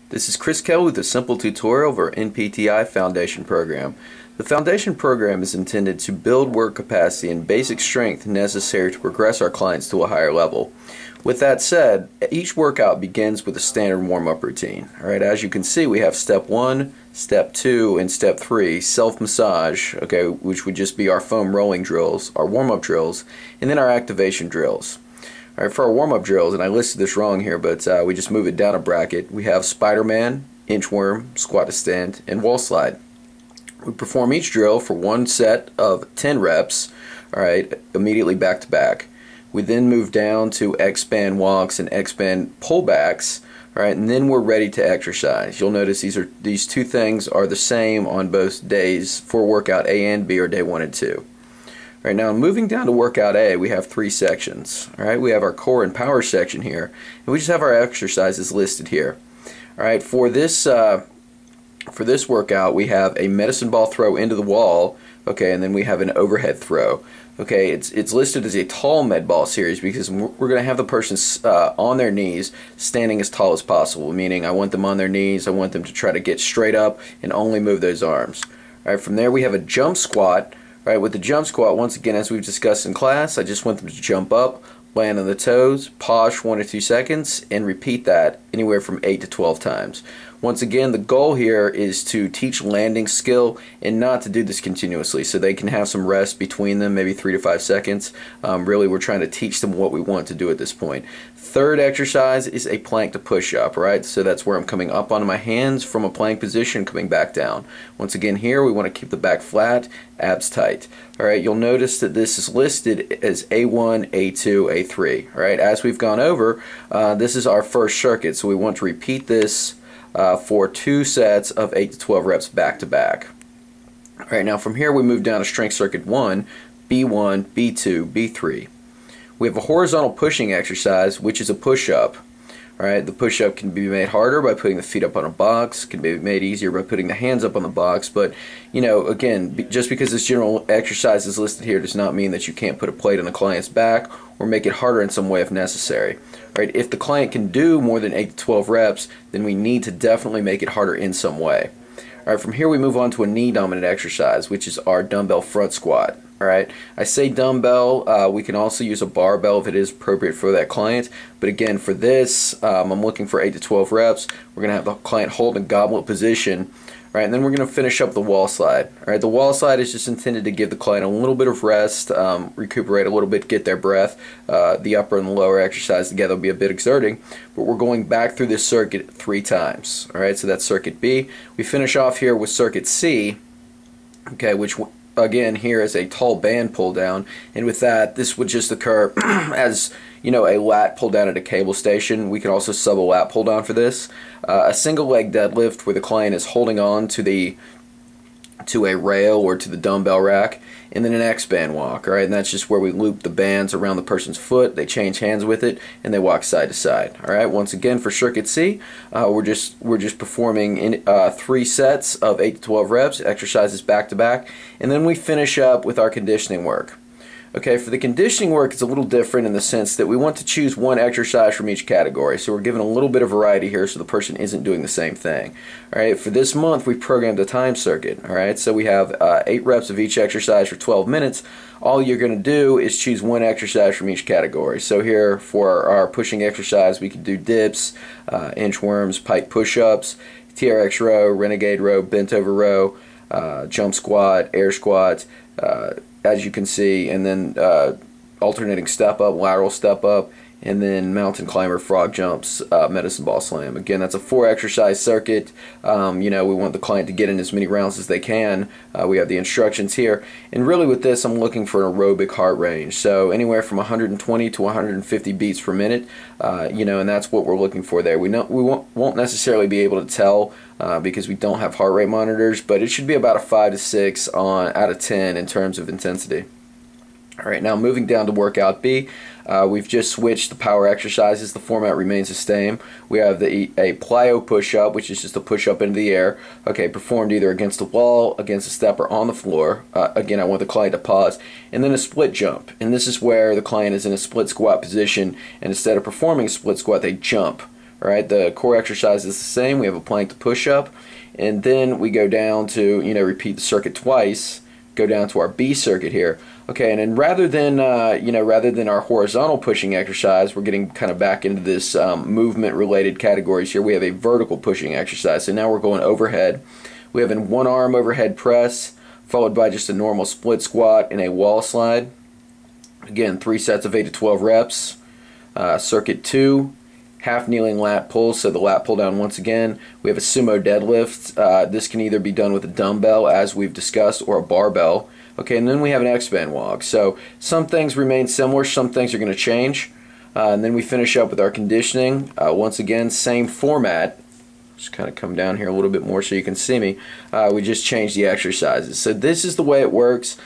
This is Chris Kelly with a simple tutorial of our NPTI Foundation program. The Foundation program is intended to build work capacity and basic strength necessary to progress our clients to a higher level. With that said, each workout begins with a standard warm-up routine. Alright, as you can see, we have step 1, step 2, and step 3, self-massage, okay, which would just be our foam rolling drills, our warm-up drills, and then our activation drills. Alright, for our warm-up drills, and I listed this wrong here, but we just move it down a bracket. We have Spider-Man, Inchworm, Squat to Stand, and Wall Slide. We perform each drill for one set of 10 reps, alright, immediately back to back. We then move down to X-band walks and X-band pullbacks, alright, and then we're ready to exercise. You'll notice these two things are the same on both days for workout A and B, or day 1 and 2. Right now, moving down to workout A, we have 3 sections. All right, we have our core and power section here, and we just have our exercises listed here. All right, for this workout, we have a medicine ball throw into the wall. Okay, and then we have an overhead throw. Okay, it's listed as a tall med ball series because we're going to have the person on their knees, standing as tall as possible. Meaning, I want them on their knees. I want them to try to get straight up and only move those arms. All right, from there we have a jump squat. Alright, with the jump squat, once again, as we've discussed in class, I just want them to jump up, land on the toes, pause for 1 or 2 seconds, and repeat that anywhere from 8 to 12 times. Once again, the goal here is to teach landing skill and not to do this continuously, so they can have some rest between them, maybe 3 to 5 seconds. Really, we're trying to teach them what we want to do at this point. Third exercise is a plank to push up, right? So that's where I'm coming up onto my hands from a plank position, coming back down. Once again, here we want to keep the back flat, abs tight. Alright, you'll notice that this is listed as A1, A2, A3. Alright, as we've gone over, this is our first circuit, so we want to repeat this for 2 sets of 8 to 12 reps back to back. Alright, now from here we move down to strength circuit 1, B1, B2, B3. We have a horizontal pushing exercise, which is a push-up. Alright, the push-up can be made harder by putting the feet up on a box, can be made easier by putting the hands up on the box, but, you know, again, just because this general exercise is listed here does not mean that you can't put a plate on the client's back or make it harder in some way if necessary. Alright, if the client can do more than 8 to 12 reps, then we need to definitely make it harder in some way. Alright, from here we move on to a knee-dominant exercise, which is our dumbbell front squat. Alright, I say dumbbell, we can also use a barbell if it is appropriate for that client, but again, for this, I'm looking for 8 to 12 reps. We're going to have the client hold in goblet position, alright, and then we're going to finish up the wall slide. Alright, the wall slide is just intended to give the client a little bit of rest, recuperate a little bit, get their breath. The upper and the lower exercise together will be a bit exerting, but we're going back through this circuit 3 times. Alright, so that's circuit B. We finish off here with circuit C, okay, which again here is a tall band pull down, and with that this would just occur as, you know, a lat pull down at a cable station. We can also sub a lat pull down for this. A single leg deadlift where the client is holding on to a rail or to the dumbbell rack, and then an X-band walk. Alright, and that's just where we loop the bands around the person's foot, they change hands with it, and they walk side to side. Alright, once again for circuit C, we're just performing in 3 sets of 8 to 12 reps, exercises back to back, and then we finish up with our conditioning work. Okay, for the conditioning work, it's a little different in the sense that we want to choose one exercise from each category. So we're given a little bit of variety here so the person isn't doing the same thing. Alright, for this month, we programmed a time circuit. Alright, so we have 8 reps of each exercise for 12 minutes. All you're going to do is choose one exercise from each category. So here, for our pushing exercise, we can do dips, inchworms, pike push-ups, TRX row, renegade row, bent over row, jump squat, air squat, as you can see, and then alternating step up, lateral step up, and then mountain climber, frog jumps, medicine ball slam. Again, that's a 4 exercise circuit. You know, we want the client to get in as many rounds as they can. We have the instructions here, and really with this I'm looking for an aerobic heart range, so anywhere from 120 to 150 beats per minute. You know, and that's what we're looking for there. We won't necessarily be able to tell because we don't have heart rate monitors, but it should be about a 5 to 6 out of 10 in terms of intensity. Alright, now moving down to workout B, we've just switched the power exercises. The format remains the same. We have a plyo push-up, which is just a push-up into the air, okay, performed either against a wall, against a step, or on the floor. Again, I want the client to pause. And then a split jump, and this is where the client is in a split squat position, and instead of performing a split squat, they jump. All right, the core exercise is the same. We have a plank to push up, and then we go down to, repeat the circuit twice, go down to our B circuit here. Okay, and then rather than our horizontal pushing exercise, we're getting kind of back into this movement related categories here. We have a vertical pushing exercise. So now we're going overhead. We have a one arm overhead press followed by just a normal split squat and a wall slide. Again, 3 sets of 8 to 12 reps. Circuit 2, half kneeling lat pull, so the lat pull down once again. We have a sumo deadlift. This can either be done with a dumbbell, as we've discussed, or a barbell. Okay, and then we have an X-band walk. So some things remain similar, some things are going to change. And then we finish up with our conditioning. Once again, same format. Just kind of come down here a little bit more so you can see me. We just changed the exercises. So this is the way it works.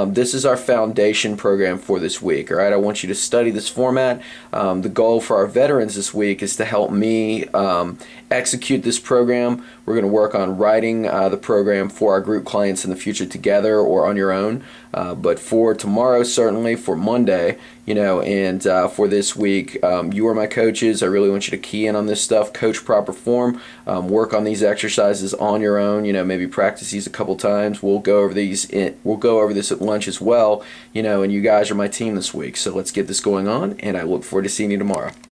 This is our foundation program for this week. All right, I want you to study this format. The goal for our veterans this week is to help me execute this program. We're going to work on writing the program for our group clients in the future together or on your own. But for tomorrow, certainly for Monday, and for this week, you are my coaches. I really want you to key in on this stuff, coach proper form, work on these exercises on your own. Maybe practice these a couple times. We'll go over these. We'll go over this at lunch as well. And you guys are my team this week. So let's get this going on, and I look forward to seeing you tomorrow.